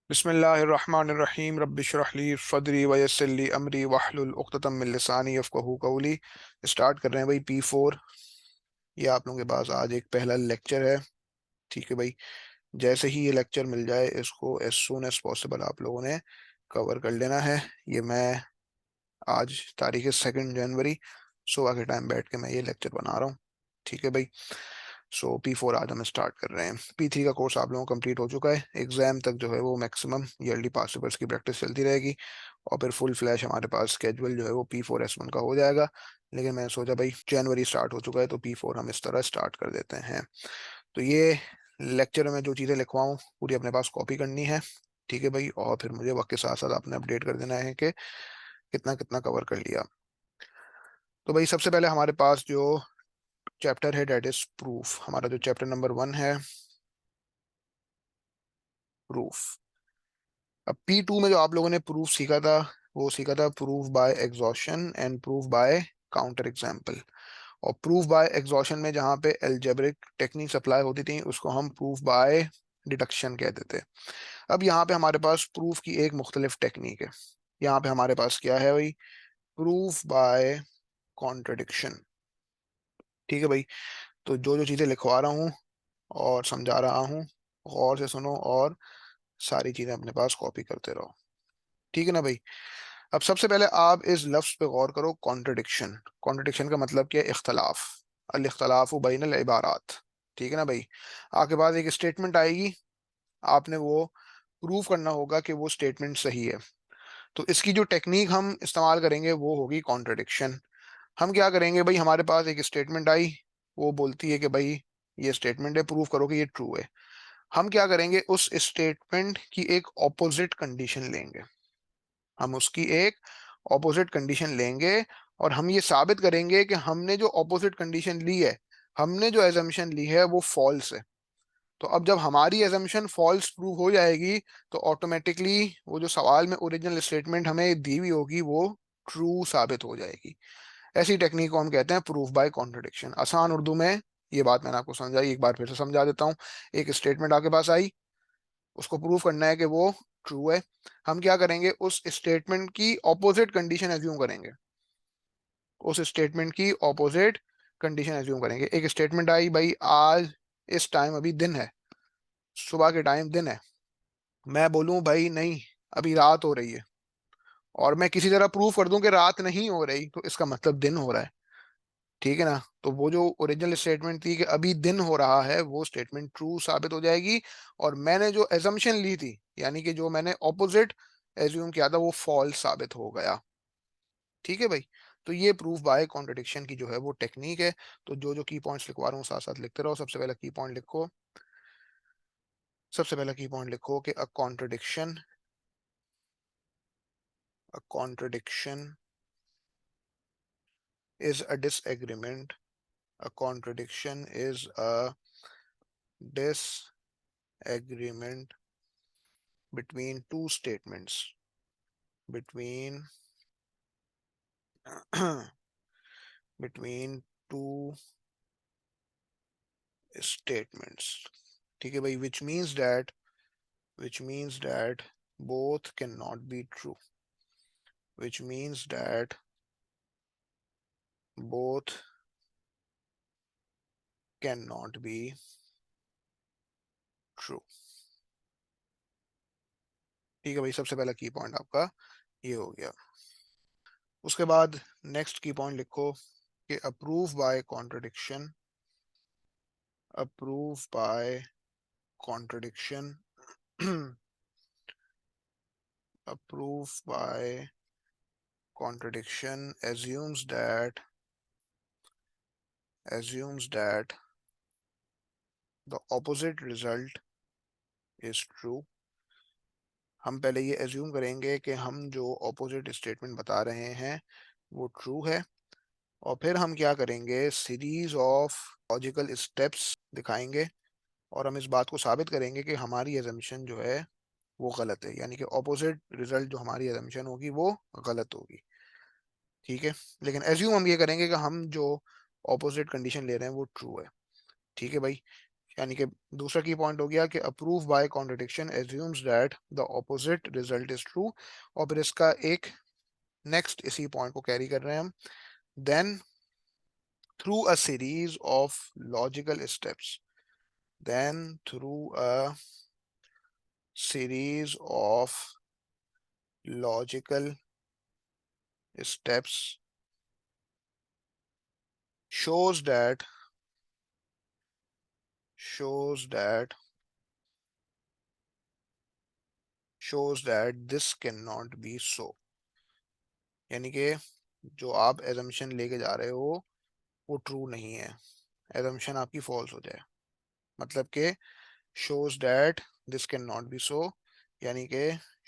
बिस्मिल्लाहिर्रहमानिर्रहीम रब्बिश्रह ली सदरी वयस्सिर ली अमरी वहलुल उक़्दतम मिन लिसानी यफ़क़हू क़ौली। स्टार्ट कर रहे हैं भाई P4। ये आप लोगों के पास आज एक पहला लेक्चर है। ठीक है भाई, जैसे ही ये लेक्चर मिल जाए इसको एज सून एज पॉसिबल आप लोगों ने कवर कर लेना है। ये मैं आज तारीख है 2 जनवरी, सुबह के टाइम बैठ के मैं ये लेक्चर बना रहा हूँ। ठीक है भाई। P4 आज हम स्टार्ट कर रहे हैं। P3 का कोर्स आप लोगों को कंप्लीट हो चुका है। एग्जाम तक जो है वो मैक्सिमम ईयरली पास पेपर्स की प्रैक्टिस चलती रहेगी और फिर फुल फ्लैश हमारे पास स्केड्यूल जो है वो P4S1 का हो जाएगा। लेकिन मैंने सोचा भाई जनवरी स्टार्ट हो चुका है तो P4 हम इस तरह स्टार्ट कर देते हैं। तो ये लेक्चर में जो चीज़ें लिखवाऊँ पूरी अपने पास कॉपी करनी है। ठीक है भाई, और फिर मुझे वक्त के साथ साथ आपने अपडेट कर देना है कि कितना कितना कवर कर लिया। तो भाई सबसे पहले हमारे पास जो चैप्टर है डेट इज प्रूफ। हमारा जो चैप्टर नंबर 1 है प्रूफ। अब P2 में जो आप लोगों ने प्रूफ सीखा था वो सीखा था proof by exhaustion and proof by counter example. और प्रूफ बाय एग्जॉशन में जहाँ पे एल्जेब्रिक टेक्निक्स अप्लाई होती थी उसको हम प्रूफ बाय डिडक्शन कहते थे। अब यहाँ पे हमारे पास प्रूफ की एक मुख्तलिफ टेक्निक है। यहाँ पे हमारे पास क्या है भाई, प्रूफ बाय कॉन्ट्रडिक्शन। ठीक है भाई, तो जो जो चीज़ें लिखवा रहा हूँ और समझा रहा हूँ गौर से सुनो और सारी चीज़ें अपने पास कॉपी करते रहो। ठीक है ना भाई। अब सबसे पहले आप इस लफ्ज पे गौर करो, कॉन्ट्रडिक्शन। कॉन्ट्रडिक्शन का मतलब क्या है? इख्तलाफ। अल इख्तलाफु बैनल इबारात। ठीक है ना भाई। आपके पास एक स्टेटमेंट आएगी, आपने वो प्रूव करना होगा कि वो स्टेटमेंट सही है। तो इसकी जो टेक्निक हम इस्तेमाल करेंगे वो होगी कॉन्ट्रडिक्शन। हम क्या करेंगे भाई, हमारे पास एक स्टेटमेंट आई, वो बोलती है कि भाई ये स्टेटमेंट है, प्रूव करो कि ये ट्रू है। हम क्या करेंगे, उस स्टेटमेंट की एक ऑपोजिट कंडीशन लेंगे। हम उसकी एक ऑपोजिट कंडीशन लेंगे और हम ये साबित करेंगे कि हमने जो ऑपोजिट कंडीशन ली है, हमने जो एजम्पशन ली है वो फॉल्स है। तो अब जब हमारी एजम्पशन फॉल्स प्रूव हो जाएगी तो ऑटोमेटिकली वो जो सवाल में ओरिजिनल स्टेटमेंट हमें दी हुई होगी वो ट्रू साबित हो जाएगी। ऐसी टेक्निक को हम कहते हैं प्रूफ बाय कॉन्ट्रडिक्शन। आसान उर्दू में ये बात मैंने आपको समझाई, एक बार फिर से समझा देता हूँ। एक स्टेटमेंट आपके पास आई, उसको प्रूव करना है कि वो ट्रू है। हम क्या करेंगे, उस स्टेटमेंट की ऑपोजिट कंडीशन एज्यूम करेंगे। उस स्टेटमेंट की ऑपोजिट कंडीशन एज्यूम करेंगे। एक स्टेटमेंट आई भाई, आज इस टाइम अभी दिन है, सुबह के टाइम दिन है। मैं बोलूं भाई नहीं, अभी रात हो रही है, और मैं किसी तरह प्रूव कर दूं कि रात नहीं हो रही, तो इसका मतलब दिन हो रहा है। ठीक है ना। तो वो जो ओरिजिनल स्टेटमेंट थी कि अभी दिन हो रहा है, वो स्टेटमेंट ट्रू साबित हो जाएगी। और मैंने जो एजम्पशन ली थी, यानी कि जो मैंने ऑपोजिट एज्यूम किया था, वो फॉल्स साबित हो गया। ठीक है भाई। तो ये प्रूफ बाय कॉन्ट्रडिक्शन की जो है वो टेक्निक है। तो जो जो की पॉइंट्स लिखवा रहा हूँ साथ साथ लिखते रहो। सबसे पहला की पॉइंट लिखो, सबसे पहला की पॉइंट लिखो कि a contradiction is a disagreement. A contradiction is a disagreement between two statements. Between between two statements. ठीक है भाई, which means that both cannot be true. Which means that both cannot be true. ठीक है भाई, सबसे पहला key point आपका ये हो गया। उसके बाद नेक्स्ट की पॉइंट लिखो कि approve by contradiction approve by contradiction assumes that the opposite result is true. हम पहले ये एज्यूम करेंगे कि हम जो ऑपोजिट स्टेटमेंट बता रहे हैं वो ट्रू है, और फिर हम क्या करेंगे, सीरीज ऑफ लॉजिकल स्टेप्स दिखाएंगे और हम इस बात को साबित करेंगे कि हमारी एजम्पशन जो है वो गलत है, यानी कि ऑपोजिट रिजल्ट जो हमारी एजम्पशन होगी वो गलत होगी। ठीक है। लेकिन एज्यूम हम ये करेंगे कि हम जो ऑपोजिट कंडीशन ले रहे हैं वो ट्रू है। ठीक है भाई। यानी कि दूसरा की पॉइंट हो गया कि approve by contradiction assumes that the opposite result is true. और फिर इसका एक नेक्स्ट इसी पॉइंट को कैरी कर रहे हैं हम। Then through a series of logical steps, then through a series of logical steps shows that shows that shows that this cannot be so। यानी कि जो आप एजम्पशन लेके जा रहे हो वो ट्रू नहीं है, एजम्पशन आपकी फॉल्स हो जाए। मतलब कि shows that this cannot be so, यानी कि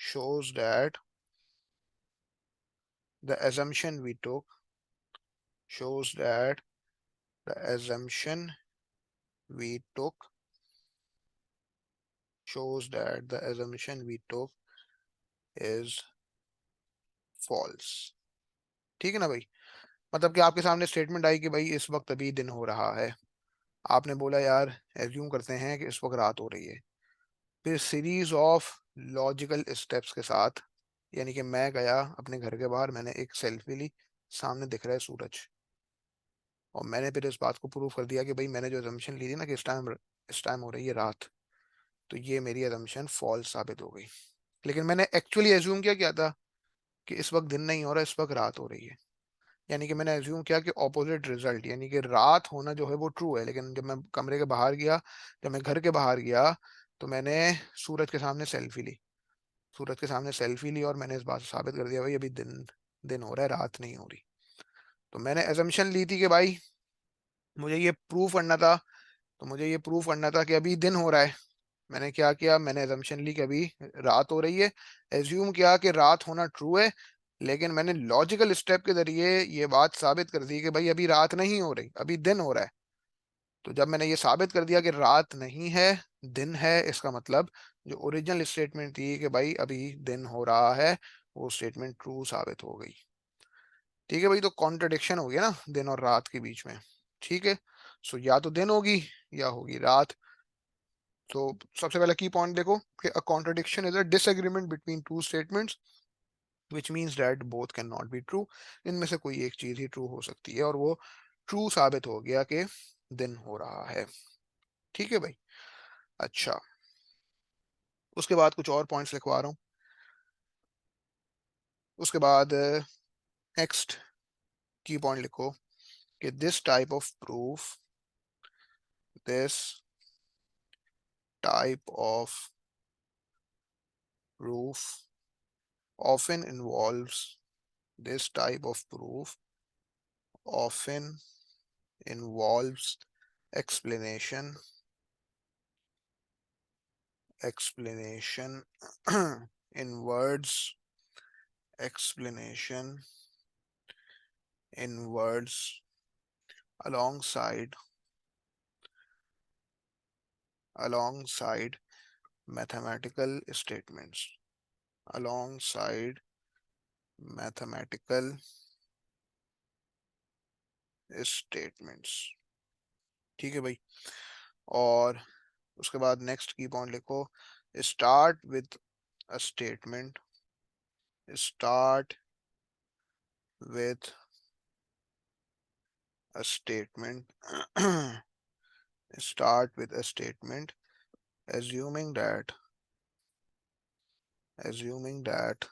shows that the assumption we took shows that the assumption we took shows that the assumption we took is false। ठीक है ना भाई। मतलब कि आपके सामने स्टेटमेंट आई कि भाई इस वक्त अभी दिन हो रहा है, आपने बोला यार एज्यूम करते हैं कि इस वक्त रात हो रही है। फिर सीरीज ऑफ लॉजिकल स्टेप्स के साथ, यानी कि मैं गया अपने घर के बाहर, मैंने एक सेल्फी ली, सामने दिख रहा है सूरज, और मैंने फिर इस बात को प्रूव कर दिया कि भाई मैंने जो assumption ली थी ना कि इस टाइम हो रही है रात, तो ये मेरी assumption फॉल्स साबित हो गई। लेकिन मैंने एक्चुअली एज्यूम क्या था कि इस वक्त दिन नहीं हो रहा, इस वक्त रात हो रही है। यानी कि मैंने एज्यूम किया कि ऑपोजिट रिजल्ट, यानी कि रात होना जो है वो ट्रू है। लेकिन जब मैं कमरे के बाहर गया, जब मैं घर के बाहर गया, तो मैंने सूरज के सामने सेल्फी ली, सूरज के सामने सेल्फी ली और मैंने इस बात से साबित कर दिया भाई अभी दिन दिन हो रहा है, रात नहीं हो रही। तो मैंने एजम्पशन ली थी कि भाई मुझे ये प्रूव करना था, तो मुझे ये प्रूव करना था कि अभी दिन हो रहा है। मैंने क्या किया, मैंने एजम्पशन ली कि अभी रात हो रही है, एज्यूम किया कि रात होना ट्रू है। लेकिन मैंने लॉजिकल स्टेप के जरिए ये बात साबित कर दी कि भाई अभी रात नहीं हो रही, अभी दिन हो रहा है। तो जब मैंने ये साबित कर दिया कि रात नहीं है, दिन है, इसका मतलब जो ओरिजिनल स्टेटमेंट थी कि भाई अभी दिन हो रहा है, वो स्टेटमेंट ट्रू साबित हो गई। ठीक है भाई, तो कॉन्ट्रडिक्शन हो गया ना दिन और रात के बीच में। ठीक है, सो या तो दिन होगी या होगी रात। तो सबसे पहला की पॉइंट देखो कि a contradiction is a disagreement between two statements which means that both can not be true. इनमें से कोई एक चीज ही ट्रू हो सकती है, और वो ट्रू साबित हो गया कि दिन हो रहा है। ठीक है भाई। अच्छा, उसके बाद कुछ और पॉइंट्स लिखवा रहा हूँ। उसके बाद नेक्स्ट की पॉइंट लिखो कि this type of proof often involves this type of proof often involves explanation explanation in words explanation in words alongside alongside mathematical statements alongside mathematical statements। ठीक है भाई। और उसके बाद नेक्स्ट की पॉइंट लिखो, start with a statement start with a statement start with a statement assuming that assuming that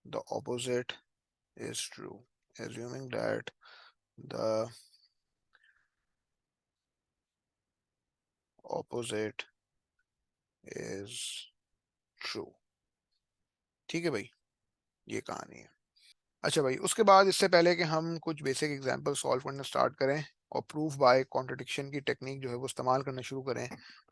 the opposite is true assuming that the opposite is true। ठीक है भाई, ये कहानी है। अच्छा भाई, उसके बाद इससे पहले कि हम कुछ बेसिक एग्जांपल सॉल्व करना स्टार्ट करें और प्रूफ बाय कॉन्ट्रडिक्शन की टेक्निक जो है वो इस्तेमाल करना शुरू करें,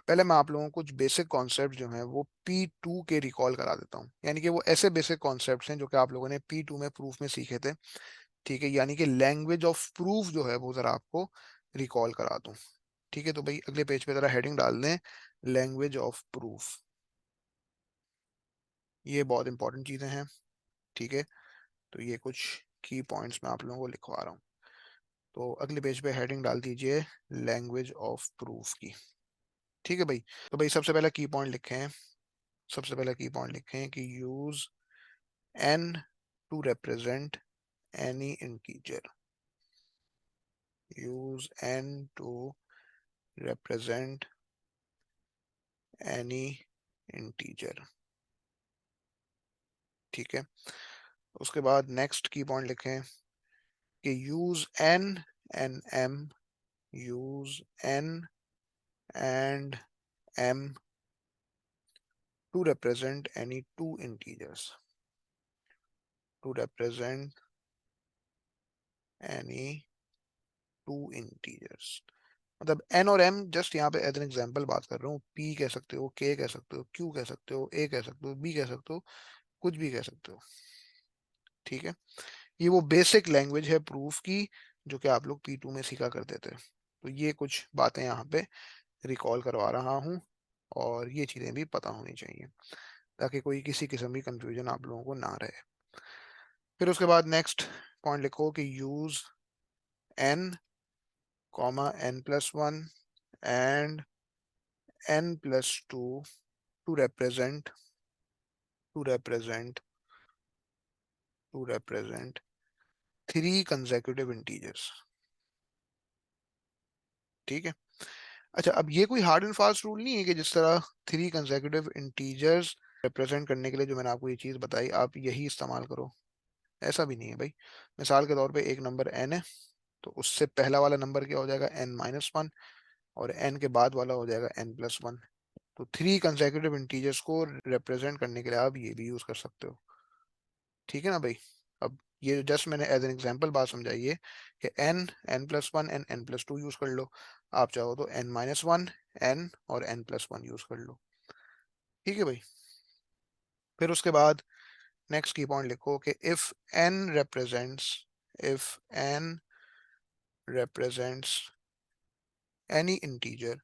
पहले मैं आप लोगों को कुछ बेसिक कॉन्सेप्ट जो हैं वो P2 के रिकॉल करा देता हूँ। यानी कि वो ऐसे बेसिक कॉन्सेप्ट्स हैं जो कि आप लोगों ने P2 में प्रूफ में सीखे थे। ठीक है, यानी कि लैंग्वेज ऑफ प्रूफ जो है वो जरा आपको रिकॉल करा दूं। ठीक है, तो भाई अगले पेज पे जरा हेडिंग डाल दें, लैंग्वेज ऑफ प्रूफ। ये बहुत इंपॉर्टेंट चीजें हैं। ठीक है, तो ये कुछ की पॉइंट्स मैं आप लोगों को लिखवा रहा हूँ। तो अगले पेज पे हेडिंग डाल दीजिए लैंग्वेज ऑफ प्रूफ की। ठीक है भाई। तो भाई सबसे पहला की पॉइंट लिखे हैं, सबसे पहला की पॉइंट लिखे हैं कि use n to represent any integer, use n to represent any integer. ठीक है। उसके बाद नेक्स्ट की पॉइंट लिखें कि use n and m, use n and m to represent any two integers, to represent any two integers। मतलब n और m just यहाँ पे एज एन एग्जांपल बात कर रहा हूँ। p कह सकते हो, k कह सकते हो, q कह सकते हो, a कह सकते हो, b कह सकते हो, कुछ भी कह सकते हो। ठीक है। ये वो बेसिक लैंग्वेज है प्रूफ की जो कि आप लोग P2 में सीखा करते थे। तो ये कुछ बातें यहाँ पे रिकॉल करवा रहा हूँ और ये चीज़ें भी पता होनी चाहिए ताकि कोई किसी किस्म की कंफ्यूजन आप लोगों को ना रहे। फिर उसके बाद नेक्स्ट पॉइंट लिखो कि use n comma n+1 and n+2 to represent to represent to represent three consecutive integers। ठीक है। अच्छा, अब ये कोई हार्ड एंड फास्ट रूल नहीं है कि जिस तरह थ्री कंसेक्यूटिव इंटीजर्स रिप्रेजेंट करने के लिए जो मैंने आपको ये चीज़ बताई आप यही इस्तेमाल करो, ऐसा भी नहीं है भाई। मिसाल के तौर पे एक नंबर n है, तो उससे पहला वाला नंबर क्या हो जाएगा n-1, और n के बाद वाला हो जाएगा n+1। तो थ्री कंसेक्यूटिव इंटीजर्स को रिप्रेजेंट करने के लिए आप ये भी यूज कर सकते हो। ठीक है ना भाई। अब ये जस्ट मैंने एज एन एग्जांपल बात समझाई है कि n+1 एंड n+2 यूज कर लो, आप चाहो तो n-1 n और n+1 यूज कर लो। ठीक है भाई। फिर उसके बाद नेक्स्ट की पॉइंट लिखो कि if n represents any integer,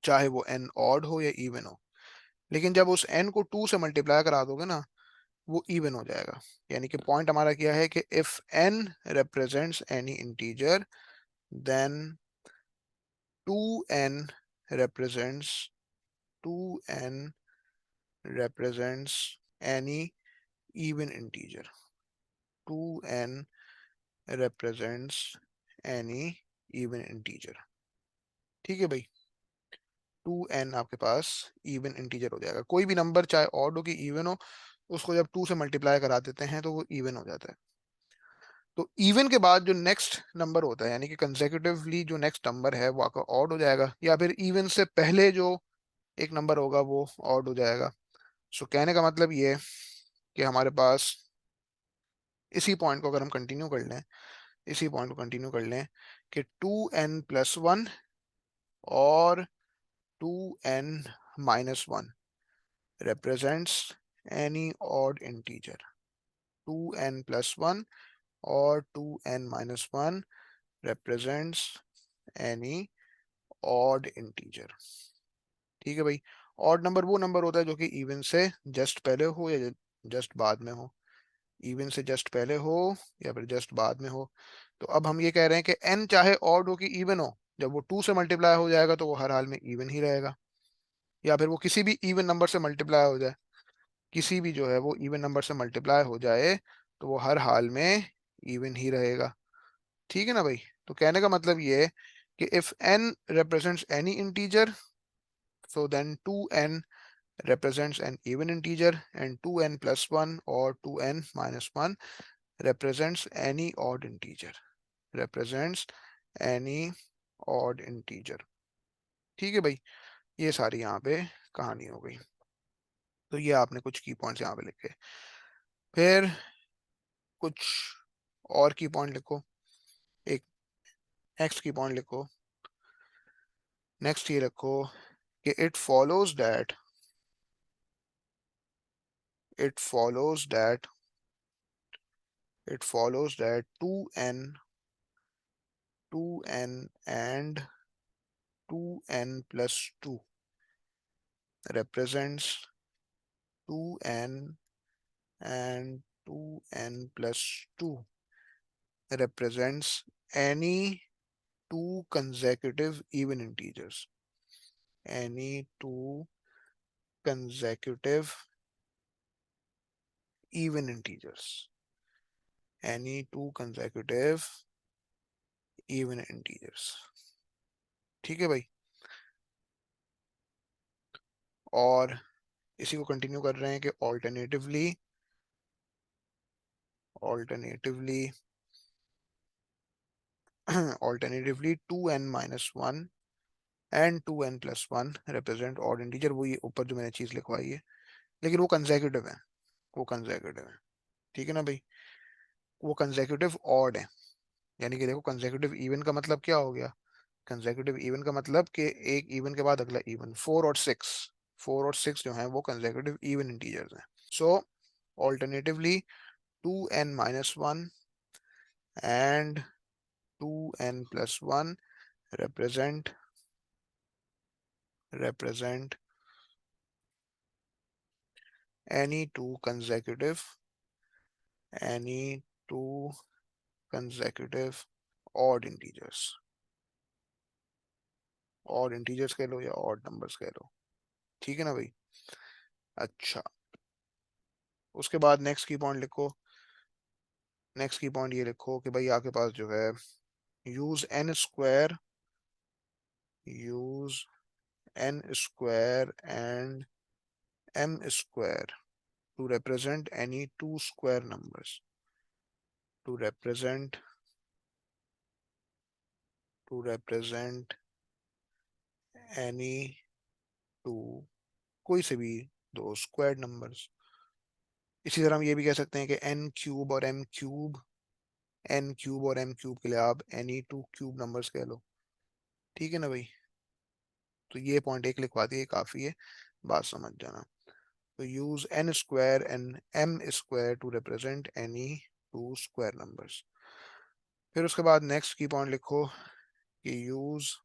चाहे वो n ऑड हो या इवन हो, लेकिन जब उस n को 2 से मल्टीप्लाई करा दोगे ना वो इवन हो जाएगा। यानी कि पॉइंट हमारा क्या है कि if n represents any integer then 2n represents 2n represents any even integer, 2n represents any even integer। ठीक है भाई। 2n आपके पास इवन इंटीजर हो जाएगा। कोई भी नंबर चाहे ऑड हो कि इवन हो, उसको जब 2 से मल्टीप्लाई करा देते हैं तो वो इवन हो जाता है। तो इवन के बाद जो नेक्स्ट नंबर होता है यानी कि कंसेक्यूटिवली जो नेक्स्ट नंबर है वो आपका ऑड हो जाएगा, या फिर इवन से पहले जो एक नंबर होगा वो ऑड हो जाएगा। सो कहने का मतलब ये है कि हमारे पास इसी पॉइंट को अगर हम कंटिन्यू कर लें, इसी पॉइंट को कंटिन्यू कर लें कि 2n+1 और 2n-1 represents any odd integer, 2n+1 और 2n-1 represents any odd integer। ठीक है भाई। ऑड नंबर वो नंबर होता है जो कि इवन से जस्ट पहले हो या जस्ट बाद में हो, इवन से जस्ट पहले हो या फिर जस्ट बाद में हो। तो अब हम ये कह रहे हैं कि n चाहे ऑड हो कि इवन हो, जब वो 2 से मल्टीप्लाई हो जाएगा तो वो हर हाल में इवन ही रहेगा, या फिर वो किसी भी इवन नंबर से मल्टीप्लाई हो जाए, किसी भी जो है वो इवन नंबर से मल्टीप्लाई हो जाए तो वो हर हाल में इवन ही रहेगा। ठीक है ना भाई। तो कहने का मतलब ये है कि if n represents any integer so then 2n represents an even integer and 2n+1 or 2n-1 represents any odd integer, represents any odd integer। ठीक है भाई। ये सारी यहाँ पे कहानी हो गई। तो ये आपने कुछ की पॉइंट्स यहाँ पे लिखे। फिर कुछ और की पॉइंट लिखो। एक नेक्स्ट की पॉइंट लिखो। नेक्स्ट ये रखो कि it follows that it follows that 2n and 2n+2 represents 2n and 2n+2 represents any two consecutive even integers. Any two consecutive even integers. Any two consecutive even integers. ठीक है भाई. और इसी को कंटिन्यू कर रहे हैं कि alternatively alternatively 2n-1 and 2n+1 represent odd integer. वो ये ऊपर जो मैंने चीज लिखवाई है, लेकिन वो कंसेक्यूटिव है. वो कंसेक्यूटिव है. ठीक है ना भाई. वो कंसेक्यूटिव ऑड है. यानी कि देखो, कंसेक्यूटिव इवन का मतलब क्या हो गया. कंसेक्यूटिव इवन का मतलब कि एक इवन के बाद अगला इवन. 4 और 6 जो हैं वो कंसेक्यूटिव इवन इंटीजर्स हैं. सो alternatively 2n-1 and 2n+1 represent any two consecutive odd integers. odd integers कह लो या odd numbers कह लो. ठीक है ना भाई. अच्छा, उसके बाद नेक्स्ट की पॉइंट लिखो. नेक्स्ट की पॉइंट ये लिखो कि भाई आपके पास जो है use n square and m square to represent any two square numbers. To represent any two, कोई से भी दो स्क्वायर नंबर्स. इसी तरह हम ये भी कह सकते हैं कि n³ और m³ के लिए आप any two क्यूब नंबर्स कह लो. ठीक है ना भाई. तो ये पॉइंट एक लिखवा दिए, काफी है, बात समझ जाना. तो यूज n² and m² to represent any two square numbers. फिर उसके बाद नेक्स्ट की पॉइंट लिखो कि यूज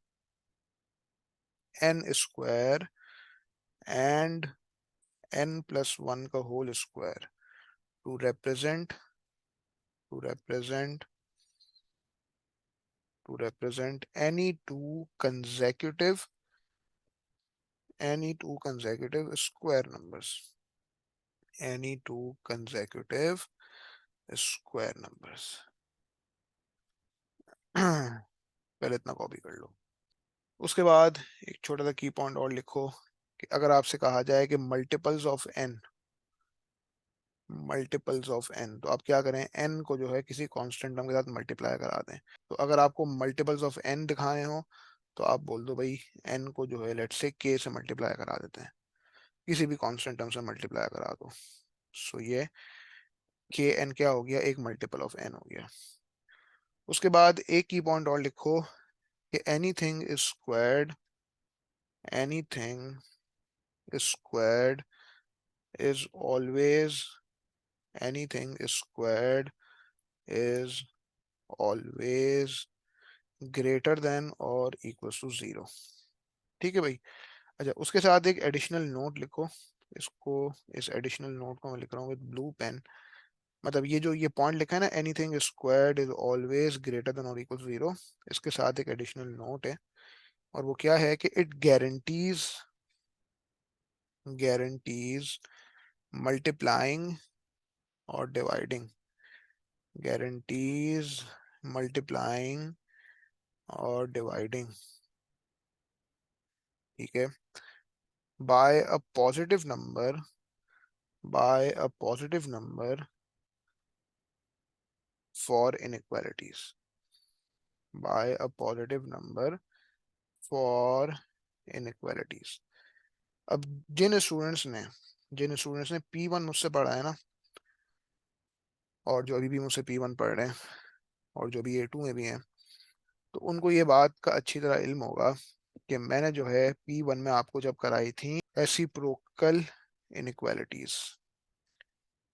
n² एंड n+1 का whole square to represent any two consecutive square numbers. Any two consecutive square numbers. पहले इतना कॉपी कर लो. उसके बाद एक छोटा सा की पॉइंट और लिखो कि अगर आपसे कहा जाए कि मल्टीपल्स ऑफ n, तो आप क्या करें, n को जो है किसी कांस्टेंट नंबर के साथ मल्टीप्लाई करा दें. तो अगर आपको मल्टीपल्स ऑफ n दिखाने हो तो आप बोल दो भाई n को जो है लेट्स से k से मल्टीप्लाई करा देते हैं, किसी भी कांस्टेंट टर्म से मल्टीप्लाई करा दो. सो ये k n क्या हो गया, एक मल्टीपल ऑफ n हो गया. उसके बाद एक की पॉइंट और लिखो कि anything squared is always anything squared is always greater than or equals to 0. ठीक है भाई. अच्छा, उसके साथ एक एडिशनल नोट लिखो. इसको इस एडिशनल नोट को मैं लिख रहा हूँ विद ब्लू पेन. मतलब ये जो ये पॉइंट लिखा है ना, anything squared is always greater than और इक्वल टू 0, इसके साथ एक एडिशनल नोट है. और वो क्या है कि इट गारंटीज मल्टीप्लाइंग और डिवाइडिंग. गारंटीज मल्टीप्लाइंग और डिवाइडिंग. ठीक है. By a positive number for inequalities. By a positive number for inequalities. अब जिन स्टूडेंट्स ने P1 मुझसे पढ़ा है ना, और जो अभी भी मुझसे P1 पढ़ रहे हैं, और जो भी A2 में भी हैं, तो उनको ये बात का अच्छी तरह इल्म होगा कि मैंने जो है P1 में आपको जब कराई थी रेसिप्रोकल इनइक्वालिटीज,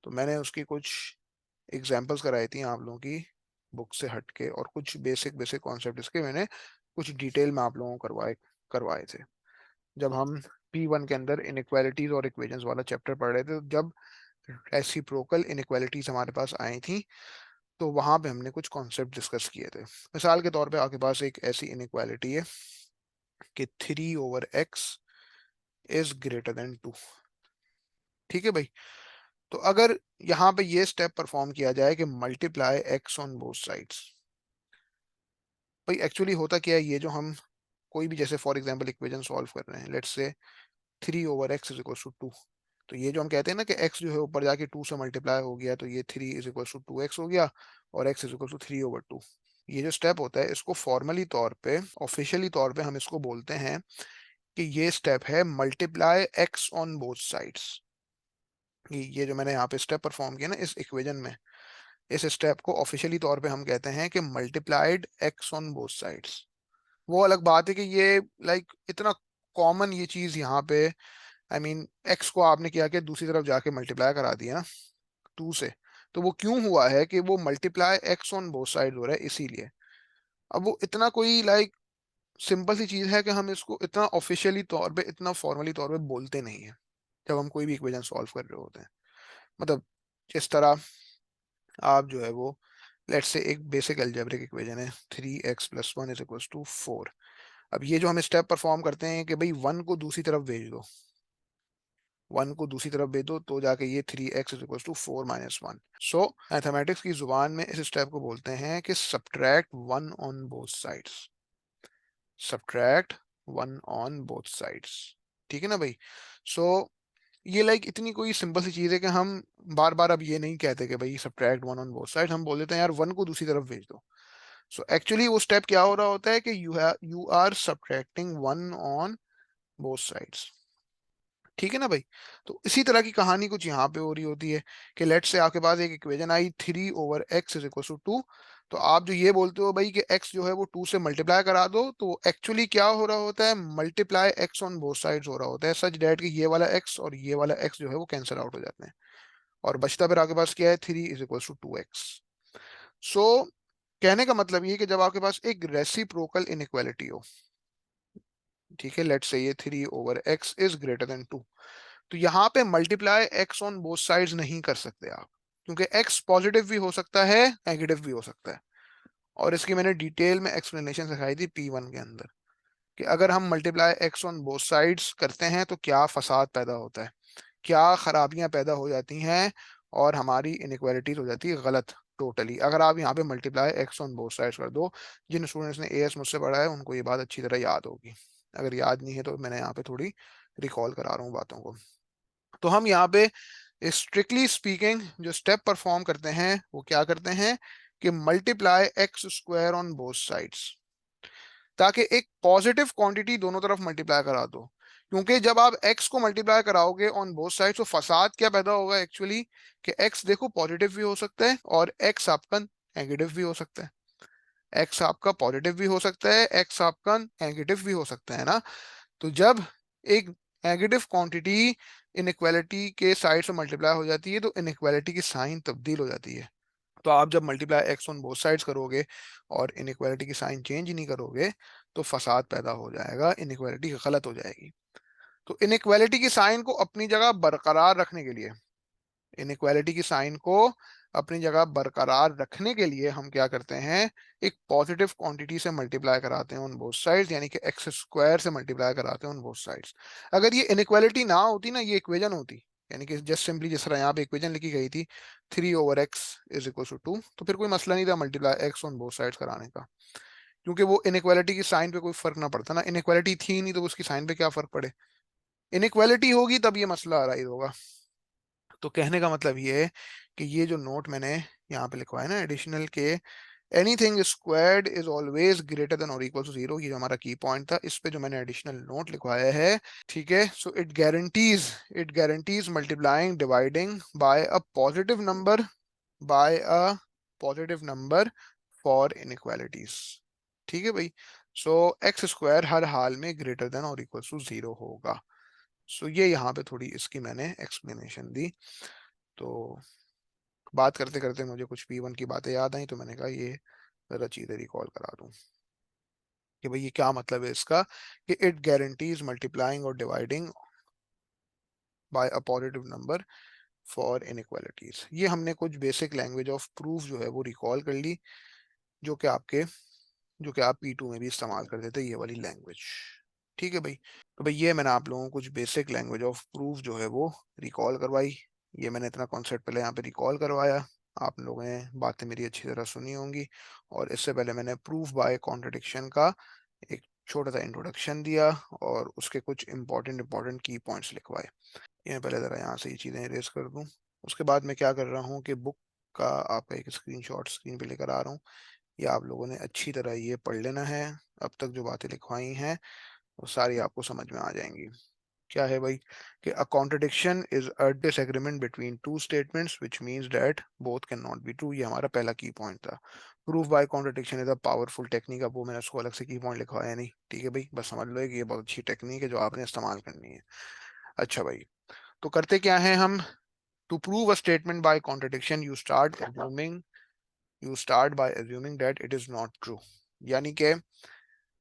तो मैंने उसकी कुछ एग्जांपल्स कराई थी आप लोगों की बुक से हटके, और कुछ बेसिक बेसिक कॉन्सेप्ट इसके मैंने कुछ डिटेल में आप लोगों को करवाए थे जब हम P1 के अंदर इनइक्वालिटीज और इक्वेशंस वाला चैप्टर पढ़ रहे थे. तो जब रेसिप्रोकल इनइक्वालिटीज हमारे पास आई थी, तो वहां पे हमने कुछ कॉन्सेप्ट डिस्कस किए थे। मिसाल के तौर पे आपके पास एक ऐसी इनइक्वालिटी है कि 3/x इज ग्रेटर देन 2। ठीक है भाई। तो अगर यहाँ पे ये स्टेप परफॉर्म किया जाए कि multiply x on both sides, भाई एक्चुअली होता क्या है, ये जो हम कोई भी जैसे फॉर एग्जांपल इक्वेशन सॉल्व कर रहे हैं, let's say 3/x is equal to 2, तो ये जो हम कहते हैं ना कि x जो है ऊपर जाके 2 से मल्टीप्लाई हो गया, तो ये 3 इज इक्वल टू 2x हो गया, और x इज इक्वल टू 3/2। ये जो स्टेप होता है, इसको फॉर्मली तौर पे, ऑफिशियली तौर पे हम इसको बोलते हैं कि ये स्टेप है multiply x on both sides. ये जो मैंने यहाँ पे स्टेप परफॉर्म किया ना इस इक्वेशन में, इस स्टेप को ऑफिशियली तौर पे हम कहते हैं कि multiplied x on both sides. वो अलग बात है कि ये लाइक इतना कॉमन ये चीज यहाँ पे, आई मीन x को आपने किया कि दूसरी तरफ जाके मल्टीप्लाई करा दिया ना 2 से, तो वो क्यों हुआ है कि वो multiply x on both side हो रहा है, इसीलिए। अब वो इतना कोई लाइक सिंपल सी चीज है कि हम इसको इतना ऑफिशियली तौर पे, इतना फॉर्मली तौर पे बोलते नहीं है जब हम कोई भी इक्वेशन सॉल्व कर रहे होते हैं। मतलब जिस तरह आप जो है वो, लेट्स से एक बेसिक अलजेब्रिक इक्वेशन है 3x+1 इज इक्वल टू 4। अब ये जो हम स्टेप परफॉर्म करते हैं कि भाई 1 को दूसरी तरफ भेज दो, 1 को दूसरी तरफ भेज दो, तो जाके ये 3x is equal to 4 - 1। So mathematics की जुबान में इस स्टेप को बोलते हैं कि subtract 1 on both sides, subtract 1 on both sides. ठीक है ना भाई। सो ये लाइक इतनी कोई सिंपल सी चीज है कि हम बार बार अब ये नहीं कहते कि भाई सब्ट्रैक्ट 1 ऑन बोथ साइड, हम बोल देते हैं यार 1 को दूसरी तरफ भेज दो। सो एक्चुअली वो स्टेप क्या हो रहा होता है कि you are subtracting 1 on both sides. ठीक है ना भाई। तो इसी तरह की कहानी कुछ यहाँ पे हो रही होती है कि लेट से आपके पास एक इक्वेशन आई 3/x इज इक्वल टू 2, तो आप जो ये बोलते हो भाई कि x जो है वो 2 से मल्टीप्लाई करा दो, तो एक्चुअली क्या हो रहा होता है, multiply x on both sides हो रहा होता है, सच डेट कि ये वाला x और ये वाला x जो है वो कैंसिल आउट हो जाते हैं, और बचता फिर आपके पास क्या है, 3 इज इक्वल टू 2x। सो कहने का मतलब ये है कि जब आपके पास एक रेसिप्रोकल इनइक्वालिटी हो, ठीक है, लेट्स से ये 3/x इज ग्रेटर देन 2, तो यहाँ पे multiply x on both sides नहीं कर सकते आप, क्योंकि x पॉजिटिव भी हो सकता है, नेगेटिव भी हो सकता है। और इसकी मैंने डिटेल में एक्सप्लेनेशन सिखाई थी P1 के अंदर, कि अगर हम multiply x on both sides करते हैं तो क्या फसाद पैदा होता है, क्या खराबियां पैदा हो जाती हैं, और हमारी इनइक्वालिटीज हो जाती है गलत टोटली, अगर आप यहाँ पे multiply x on both sides कर दो। जिन स्टूडेंट्स ने एएस मुझसे पढ़ा है उनको ये बात अच्छी तरह याद होगी, अगर याद नहीं है तो मैंने यहाँ पे थोड़ी रिकॉल करा रहा हूँ बातों को। तो हम यहाँ पे स्ट्रिक्टली स्पीकिंग जो स्टेप परफॉर्म करते हैं वो क्या करते हैं कि multiply x square on both sides, ताकि एक पॉजिटिव क्वांटिटी दोनों तरफ मल्टीप्लाई करा दो। क्योंकि जब आप x को मल्टीप्लाई कराओगे ऑन बोथ साइड, तो फसाद क्या पैदा होगा एक्चुअली, कि x देखो पॉजिटिव भी हो सकता है और x आपका नेगेटिव भी हो सकता है, x आपका पॉजिटिव भी हो सकता है, x आपका नेगेटिव भी हो सकता है ना। तो जब एक नेगेटिव क्वांटिटी इनइक्वालिटी के साइड से मल्टीप्लाई हो जाती है, तो इनइक्वालिटी की साइन तब्दील हो जाती है। तो आप जब multiply x on both sides करोगे और इनइक्वालिटी की साइन चेंज ही नहीं करोगे, तो फसाद पैदा हो जाएगा, इनइक्वालिटी गलत हो जाएगी। तो इनइक्वालिटी की साइन को अपनी जगह बरकरार रखने के लिए, इनइक्वालिटी की साइन को अपनी जगह बरकरार रखने के लिए हम क्या करते हैं, एक पॉजिटिव क्वांटिटी से मल्टीप्लाई कराते हैं ऑन बोथ साइड्स, यानी कि एक्स स्क्वायर से मल्टीप्लाई कराते हैं ऑन बोथ साइड्स। अगर ये इनइक्वालिटी ना होती ना, ये इक्वेशन होती, यानी कि जस्ट सिंपली जिस तरह यहाँ पे इक्वेशन लिखी गई थी 3/x इज इक्वल टू 2, तो फिर कोई मसला नहीं था multiply x on both sides कराने का, क्योंकि वो इनइक्वालिटी की साइन पे कोई फर्क ना पड़ता ना, इनइक्वालिटी थी नहीं तो उसकी साइन पे क्या फर्क पड़े, इनइक्वालिटी होगी तब ये मसला अराइज होगा। तो कहने का मतलब ये है कि ये जो नोट मैंने यहाँ पे लिखवाया है ना एडिशनल के, anything squared is always greater than और इक्वल टू 0, ये जो हमारा की पॉइंट था, इस पे जो मैंने एडिशनल नोट लिखवाया है, ठीक है। So it guarantees multiplying dividing by a positive number, by a positive number for inequalities. ठीक है भाई। सो एक्स स्क्वायर हर हाल में ग्रेटर देन और इक्वल टू 0 होगा। सो ये यहाँ पे थोड़ी इसकी मैंने एक्सप्लेनेशन दी। तो बात करते करते मुझे कुछ P1 की बातें याद आई, तो मैंने कहा ये जरा चीजें रिकॉल करा दूं कि भाई ये क्या मतलब है इसका, कि इट गारंटीज मल्टीप्लाइंग और dividing by a positive number for inequalities. ये हमने कुछ बेसिक लैंग्वेज ऑफ प्रूफ जो है वो रिकॉल कर ली, जो कि आपके जो कि आप P2 में भी इस्तेमाल करते थे, ये वाली लैंग्वेज। ठीक है भाई। तो भाई ये मैंने आप लोगों को कुछ बेसिक लैंग्वेज ऑफ प्रूफ जो है वो रिकॉल करवाई। ये मैंने इतना कॉन्सेप्ट पहले यहाँ पे रिकॉल करवाया, आप लोगों ने बातें मेरी अच्छी तरह सुनी होंगी। और इससे पहले मैंने प्रूफ बाय कॉन्ट्रडिक्शन का एक छोटा सा इंट्रोडक्शन दिया और उसके कुछ इंपॉर्टेंट इंपॉर्टेंट की पॉइंट्स लिखवाए। ये मैं पहले ज़रा यहाँ से ये चीज़ें इरेज कर दूँ। उसके बाद मैं क्या कर रहा हूँ कि बुक का आपका एक स्क्रीनशॉट स्क्रीन पे लेकर आ रहा हूँ। ये आप लोगों ने अच्छी तरह ये पढ़ लेना है। अब तक जो बातें लिखवाई हैं वो सारी आपको समझ में आ जाएंगी। क्या है भाई कि a contradiction is a disagreement between two statements which means that both can not be true. ये हमारा पहला की पॉइंट था। Proof by contradiction is a powerful technique. अब वो मैंने उसको अलग से की पॉइंट लिखवाया नहीं, ठीक है भाई, बस समझ लो कि ये बहुत अच्छी टेक्निक है जो आपने इस्तेमाल करनी है। अच्छा भाई, तो करते क्या है हम। To prove a statement by contradiction you start by assuming that it is not true. यानी कि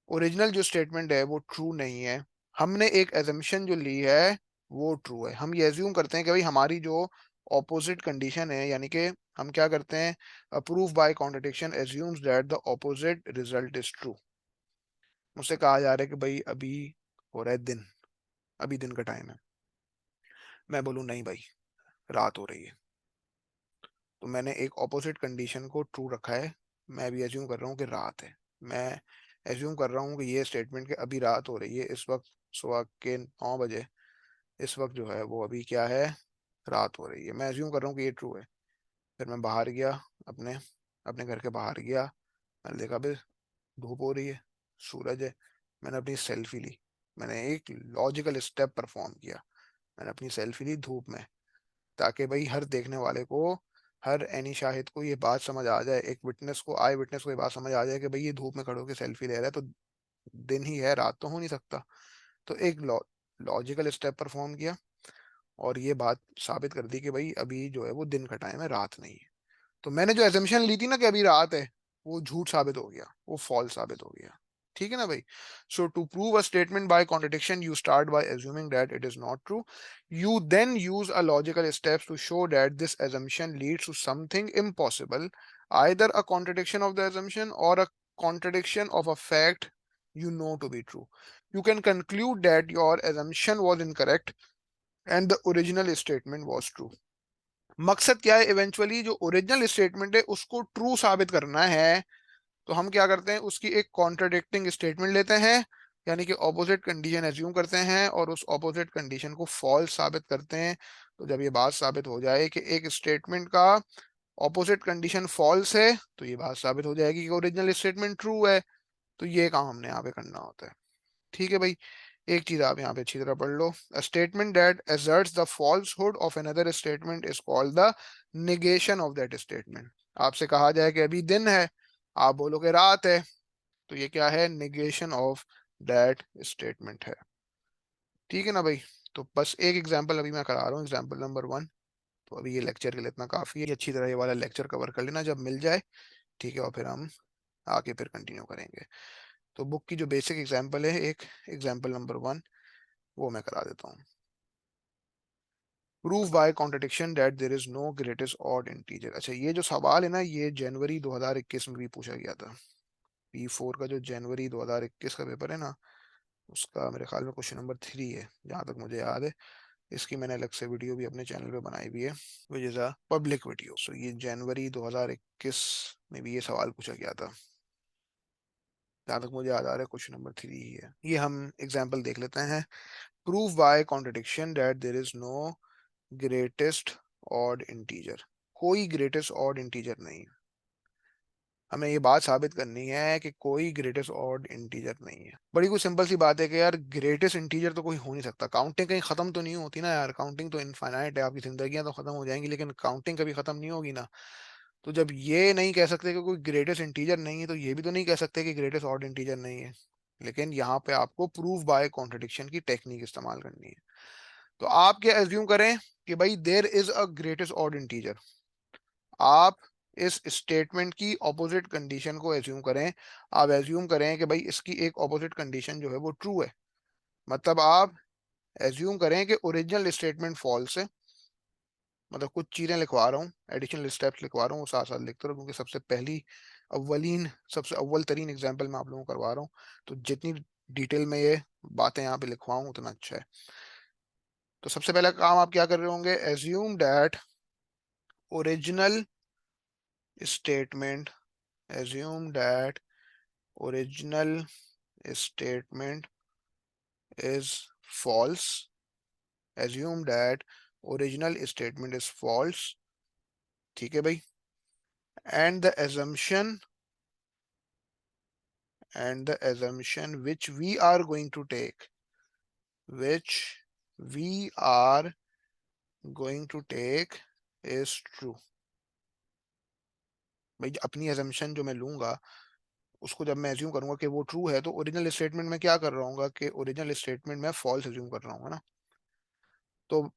ओरिजिनल जो स्टेटमेंट है वो ट्रू नहीं है, हमने एक एजम्पशन जो ली है वो ट्रू है। हम ये एज्यूम करते हैं कि भाई हमारी जो ऑपोजिट कंडीशन है, यानी कि हम क्या करते हैं, proof by contradiction assumes that the opposite result is true. मुझसे कहा जा रहा है कि भाई अभी हो रहा है दिन, अभी दिन का टाइम है। मैं बोलूँ नहीं भाई, रात हो रही है। तो मैंने एक ऑपोजिट कंडीशन को ट्रू रखा है। मैं अभी एज्यूम कर रहा हूँ कि रात है। मैं एज्यूम कर रहा हूँ कि ये स्टेटमेंट कि अभी रात हो रही है, इस वक्त सुबह के 9 बजे, इस वक्त जो है वो अभी क्या है, रात हो रही है। मैं एज्यूम कर रहा हूँ कि ये ट्रू है। फिर मैं बाहर गया, अपने अपने घर के बाहर गया, मैंने देखा भाई धूप हो रही है, सूरज है। मैंने अपनी सेल्फी ली। मैंने एक लॉजिकल स्टेप परफॉर्म किया। मैंने अपनी सेल्फी ली धूप में, ताकि भाई हर देखने वाले को, हर एनी शाहिद को ये बात समझ आ जाए, एक विटनेस को, आई विटनेस को ये बात समझ आ जाए कि भाई ये धूप में खड़े होकर सेल्फी ले रहा है, तो दिन ही है, रात तो हो नहीं सकता। तो एक लॉजिकल स्टेप परफॉर्म किया और ये बात साबित कर दी कि भाई अभी जो है वो दिन का टाइम है, रात नहीं है। तो मैंने जो एजम्पशन ली थी ना कि अभी रात है, वो झूठ साबित हो गया, वो फॉल्स साबित हो गया। ठीक है ना भाई। So to prove a statement by contradiction you start by assuming that it is not true. You then use a logical steps to show that this assumption leads to something impossible, either a contradiction of the assumption or a contradiction of a fact you know to be true. You can conclude that your assumption was incorrect and the original statement was true. मकसद क्या है, eventually जो original statement है उसको true साबित करना है। तो हम क्या करते हैं, उसकी एक कॉन्ट्राडिक्टिंग स्टेटमेंट लेते हैं, यानी कि ऑपोजिट कंडीशन एज्यूम करते हैं और उस ऑपोजिट कंडीशन को फॉल्स साबित करते हैं। तो जब ये बात साबित हो जाए कि एक स्टेटमेंट का ऑपोजिट कंडीशन फॉल्स है, तो ये बात साबित हो जाएगी कि ओरिजिनल स्टेटमेंट ट्रू है। तो ये काम हमने यहाँ पे करना होता है। ठीक है भाई। एक चीज आप यहाँ पे अच्छी तरह पढ़ लो। A statement that asserts the falsehood of another statement is called the negation of that statement. आपसे कहा जाए कि अभी दिन है, आप बोलोगे रात है, तो ये क्या है, negation ऑफ दैट स्टेटमेंट है। ठीक है ना भाई। तो बस एक एग्जांपल अभी मैं करा रहा हूँ, एग्जांपल नंबर 1। तो अभी ये लेक्चर के लिए इतना काफी है, ये अच्छी तरह ये वाला लेक्चर कवर कर लेना जब मिल जाए। ठीक है, और फिर हम आगे फिर कंटिन्यू करेंगे। तो बुक की जो बेसिक एग्जांपल है, एक एग्जांपल नंबर 1 वो मैं करा देता हूँ। Prove by contradiction that there is no greatest odd integer. अच्छा, ये जो सवाल है ना, ये जनवरी 2021 में भी पूछा गया था। P4 का जो जनवरी 2021 का पेपर है ना, उसका मेरे ख्याल में क्वेश्चन नंबर 3 है, जहाँ तक मुझे याद है। इसकी मैंने अलग से वीडियो भी अपने चैनल पे बनाई हुई है, which is a public video. So ये जनवरी 2021 में भी ये सवाल पूछा गया था, जहाँ तक मुझे याद आ रहा है क्वेश्चन नंबर 3 ही है। ये हम एग्जाम्पल देख लेते हैं। Prove by contradiction that there is no greatest odd integer. कोई ग्रेटेस्ट ऑड इंटीजर नहीं है। हमें ये बात साबित करनी है कि कोई ग्रेटेस्ट ऑड इंटीजर नहीं है। बड़ी कुछ सिंपल सी बात है कि यार ग्रेटेस्ट इंटीजर तो कोई हो नहीं सकता। काउंटिंग कहीं खत्म तो नहीं होती ना यार, काउंटिंग तो इनफाइनाइट है, आपकी जिंदगियां तो खत्म हो जाएंगी लेकिन काउंटिंग कभी खत्म नहीं होगी ना। तो जब ये नहीं कह सकते कि कोई ग्रेटेस्ट इंटीजर नहीं है, तो ये भी तो नहीं कह सकते कि ग्रेटेस्ट ऑड इंटीजर नहीं है। लेकिन यहाँ पे आपको प्रूव बाय कॉन्ट्रडिक्शन की टेक्निक इस्तेमाल करनी है। तो आप क्या एज्यूम करें कि भाई there is a greatest odd integer. आप इस स्टेटमेंट की ऑपोजिट कंडीशन को एज्यूम करें। आप एज्यूम करें कि भाई इसकी एक ऑपोजिट कंडीशन जो है वो ट्रू है। मतलब आप एज्यूम करें कि ओरिजिनल स्टेटमेंट फॉल्स है, मतलब कुछ चीजें लिखवा रहा हूँ, एडिशनल स्टेप्स लिखवा रहा हूँ, वो साथ साथ लिखते रहो, क्योंकि सबसे पहली अव्वलीन सबसे अव्वल तरीन एग्जाम्पल मैं आप लोगों को करवा रहा हूँ, तो जितनी डिटेल में ये बातें यहाँ पे लिखवाऊँ उतना अच्छा है। तो सबसे पहला काम आप क्या कर रहे होंगे, assume that original statement, assume that original statement is false, assume that original statement is false, ठीक है भाई, and the assumption and the assumption which we are going to take, which we are going to take is true। भाई अपनी assumption जो मैं लूंगा उसको जब मैं एज्यूम करूंगा कि वो ट्रू है, तो ओरिजिनल स्टेटमेंट में क्या कर रहा हूँ कि ओरिजिनल स्टेटमेंट में फॉल्स एज्यूम कर रहा हूँ, है ना। तो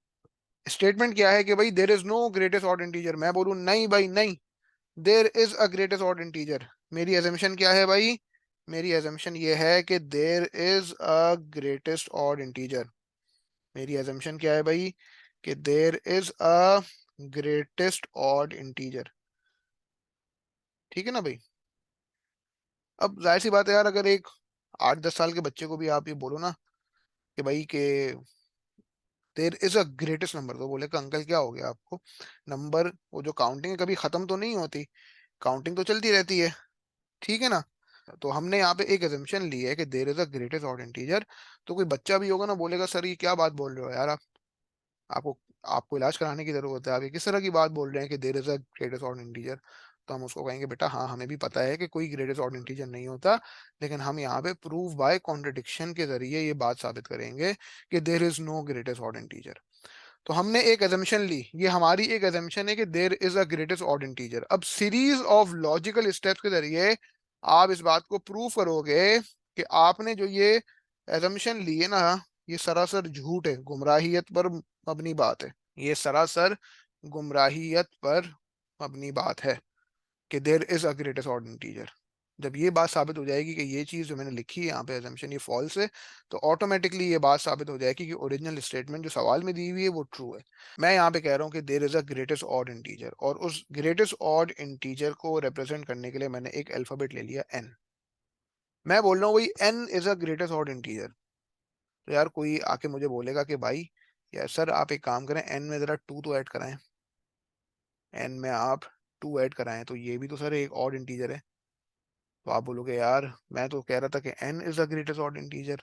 स्टेटमेंट क्या है कि भाई there is no greatest odd integer, मैं बोलूँ नहीं भाई नहीं, there is a greatest odd integer. मेरी एजम्पशन क्या है भाई, मेरी एजम्पशन ये है कि there is a greatest odd integer. मेरी एजम्पशन क्या है भाई, कि there is a greatest odd integer, ठीक है ना भाई। अब जाहिर सी बात है यार, अगर एक 8-10 साल के बच्चे को भी आप ये बोलो ना कि भाई के देर इज अ ग्रेटेस्ट नंबर, तो बोले कि अंकल क्या हो गया आपको, नंबर वो जो काउंटिंग है कभी खत्म तो नहीं होती, काउंटिंग तो चलती रहती है, ठीक है ना। तो हमने यहाँ पे एक एजम्पशन ली है कि there is a greatest odd integer, तो कोई बच्चा भी होगा ना बोलेगा सर ये क्या बात बोल रहे हो यार आप, आपको आपको इलाज कराने की जरूरत है, आप ये किस तरह की बात बोल रहे हैं कि there is a greatest odd integer. तो हम उसको कहेंगे बेटा हाँ हमें भी पता है कि कोई ग्रेटेस्ट ऑड इंटीजर नहीं होता, लेकिन हम यहाँ पे प्रूव बाय कॉन्ट्रडिक्शन के जरिए ये बात साबित करेंगे कि there is no greatest odd integer. तो हमने एक एजम्पशन ली, ये हमारी एक एजम्पशन है कि there is a greatest odd integer. अब सीरीज ऑफ लॉजिकल स्टेप्स के जरिए आप इस बात को प्रूव करोगे कि आपने जो ये एजम्पशन ली है ना, ये सरासर झूठ है, गुमराहियत पर मबनी बात है, ये सरासर गुमराहियत पर मबनी बात है कि there is a greatest odd integer. जब ये बात साबित हो जाएगी कि ये चीज जो मैंने लिखी है यहाँ पे assumption ये फॉल्स है, तो ऑटोमेटिकली ये बात साबित हो जाएगी कि ओरिजिनल स्टेटमेंट जो सवाल में दी हुई है वो ट्रू है। मैं यहाँ पे कह रहा हूँ कि there is a greatest odd integer, और उस ग्रेटेस्ट ऑड इंटीजर को रिप्रेजेंट करने के लिए मैंने एक अल्फाबेट ले लिया एन। मैं बोल रहा हूँ भाई n is a greatest odd integer. तो यार कोई आके मुझे बोलेगा कि भाई यार सर आप एक काम करें, एन में जरा टू तो ऐड कराएं, एन में आप टू ऐड कराएं, तो ये भी तो सर एक ऑड इंटीजर है। तो आप बोलोगे यार मैं तो कह रहा था कि n is the greatest odd integer,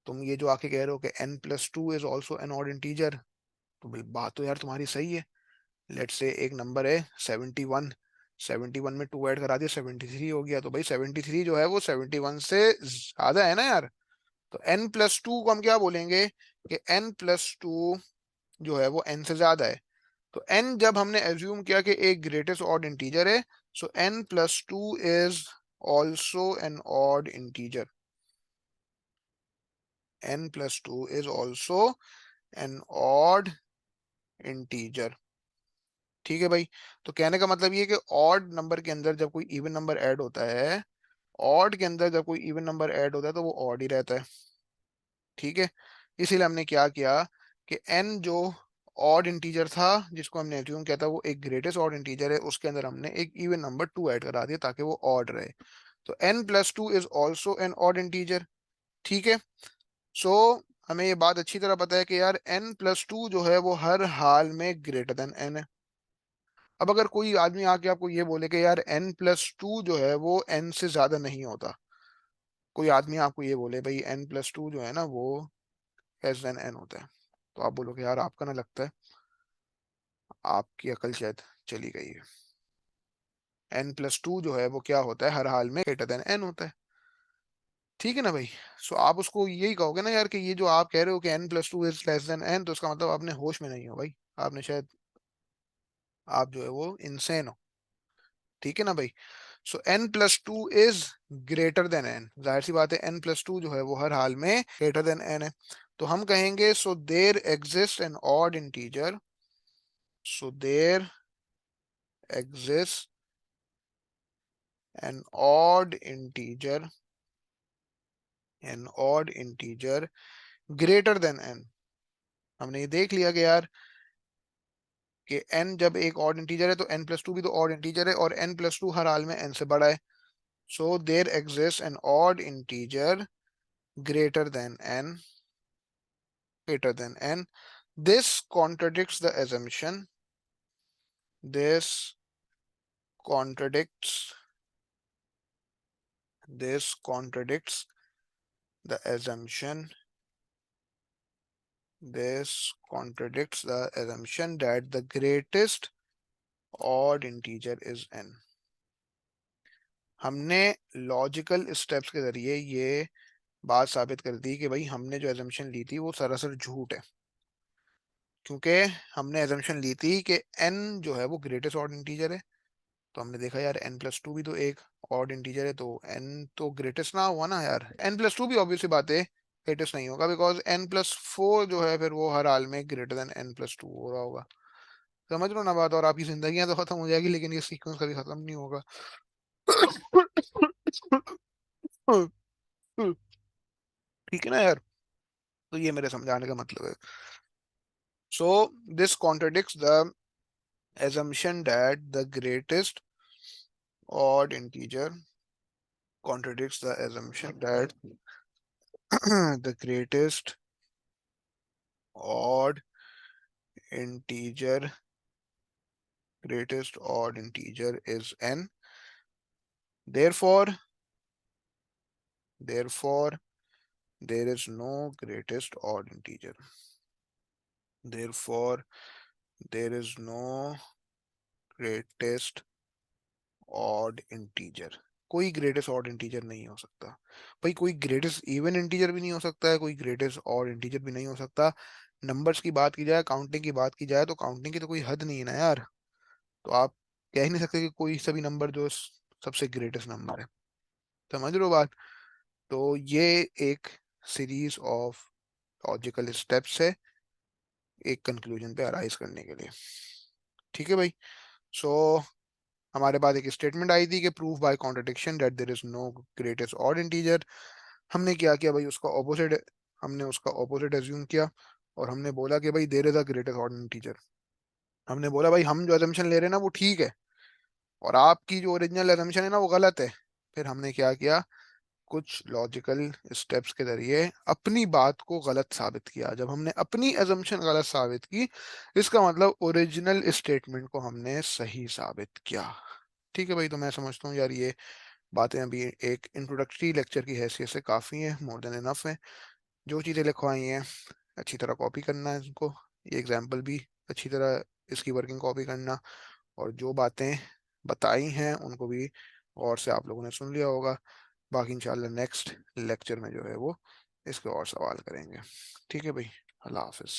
तुम ये जो आके कह रहे हो कि n plus two is also an odd integer, तो बात तो यार तुम्हारी सही है। लेट्स से एक नंबर है 71, 71 में टू ऐड करा दिया 73 हो गया, तो भाई 73 जो है वो 71 से ज्यादा है ना यार। तो एन प्लस टू को हम क्या बोलेंगे कि एन प्लस टू जो है वो एन से ज्यादा है। तो n जब हमने एज्यूम किया कि एक ग्रेटेस्ट ऑड इंटीजर है, सो n plus two is also an odd integer, n plus two is also an odd integer, ठीक है भाई। तो कहने का मतलब ये कि ऑड नंबर के अंदर जब कोई इवन नंबर ऐड होता है, ऑड के अंदर जब कोई इवन नंबर ऐड होता है तो वो ऑड ही रहता है, ठीक है। इसीलिए हमने क्या किया कि n जो ऑड इंटीजर था जिसको हमने एज्यूम किया था वो एक ग्रेटेस्ट ऑड इंटीजर है, उसके अंदर हमने एक इवन नंबर टू ऐड करा दिया ताकि वो ऑड रहे। तो n plus two is also an odd integer, ठीक है। सो हमें ये बात अच्छी तरह पता है कि यार n प्लस टू जो है वो हर हाल में ग्रेटर देन n है। अब अगर कोई आदमी आके आपको ये बोले कि यार n प्लस टू जो है वो n से ज्यादा नहीं होता, कोई आदमी आपको ये बोले भाई n प्लस टू जो है ना वो लेस देन n होता है, तो आप बोलोगे यार आपका ना लगता है आपकी अकल शायद चली गई है, n प्लस टू जो है वो क्या होता है हर हाल में ग्रेटर देन n होता है, ठीक है ना भाई। सो आप उसको यही कहोगे ना यार कि ये जो आप कह रहे हो कि n plus two is less than n, तो उसका मतलब आपने होश में नहीं हो भाई, आपने शायद आप जो है वो इंसेन हो, ठीक है ना भाई। सो n plus two is greater than n, जाहिर सी बात है n प्लस टू जो है वो हर हाल में ग्रेटर देन n है। तो हम कहेंगे so there exist an odd integer, so there exist an odd integer, an odd integer greater than n। हमने ये देख लिया कि यार कि n जब एक ऑड इंटीजर है तो n+2 भी तो ऑड इंटीजर है, और n+2 हर हाल में n से बड़ा है. So there exist an odd integer greater than n, greater than n. This contradicts the assumption. This contradicts. This contradicts the assumption. This contradicts the assumption that the greatest odd integer is n. हमने logical steps के जरिए ये बात साबित कर दी कि भाई हमने जो एजम्पशन ली थी वो सरासर झूठ है, क्योंकि हमने एजम्पशन ली थी कि n जो है वो ग्रेटेस्ट ऑड इंटीजर है. तो हमने देखा यार n+2 भी तो एक ऑड इंटीजर है, तो n तो ग्रेटेस्ट ना हुआ ना यार. n+2 भी ऑब्वियसली बात है ग्रेटेस्ट नहीं होगा, बिकॉज n+4 जो है फिर वो हर हाल में ग्रेटर देन n+2 हो रहा होगा. समझ लो ना बात, और आपकी जिंदगी तो खत्म हो जाएगी, लेकिन ये सीक्वेंस कभी खत्म नहीं होगा. ठीक है ना यार. तो ये मेरे समझाने का मतलब है. So this contradicts the assumption that the greatest odd integer contradicts the assumption that the odd integer greatest odd integer is n. Therefore there is no greatest odd integer. Therefore there is no greatest odd integer. कोई greatest odd integer नहीं हो सकता भाई. कोई greatest even integer भी नहीं हो सकता है, कोई ग्रेटेस्ट ऑड इंटीजर भी नहीं हो सकता. नंबर्स की बात की जाए, काउंटिंग की बात की जाए, तो काउंटिंग की तो कोई हद नहीं है ना यार. तो आप कह ही नहीं सकते कि कोई सभी नंबर जो सबसे ग्रेटेस्ट नंबर है. समझ लो बात. तो ये एक सीरीज ऑफ लॉजिकल स्टेप्स है एक कंक्लूजन पे अराइज करने के लिए. ठीक है भाई. सो हमारे पास एक स्टेटमेंट आई थी कि proof by contradiction that there is no greatest odd integer. हमने क्या किया भाई, उसका ऑपोजिट, हमने उसका ऑपोजिट एज्यूम किया, और हमने बोला कि भाई there is a greatest odd integer. हमने बोला भाई हम जो एजम्पशन ले रहे हैं ना वो ठीक है, और आपकी जो ओरिजिनल एजम्पशन है ना वो गलत है. फिर हमने क्या किया, कुछ लॉजिकल स्टेप्स के जरिए अपनी बात को गलत साबित किया. जब हमने अपनी एजम्पशन गलत साबित की, इसका मतलब ओरिजिनल स्टेटमेंट को हमने सही साबित किया. ठीक है भाई. तो मैं समझता हूँ यार ये बातें अभी एक इंट्रोडक्टरी लेक्चर की हैसियत से काफ़ी है, मोर देन इनफ है. जो चीज़ें लिखवाई हैं अच्छी तरह कॉपी करना है इनको, ये एग्जाम्पल भी अच्छी तरह इसकी वर्किंग कॉपी करना, और जो बातें बताई हैं उनको भी गौर से आप लोगों ने सुन लिया होगा. बाकी इंशाल्लाह नेक्स्ट लेक्चर में जो है वो इसके और सवाल करेंगे. ठीक है भाई. अल्लाह हाफिज़.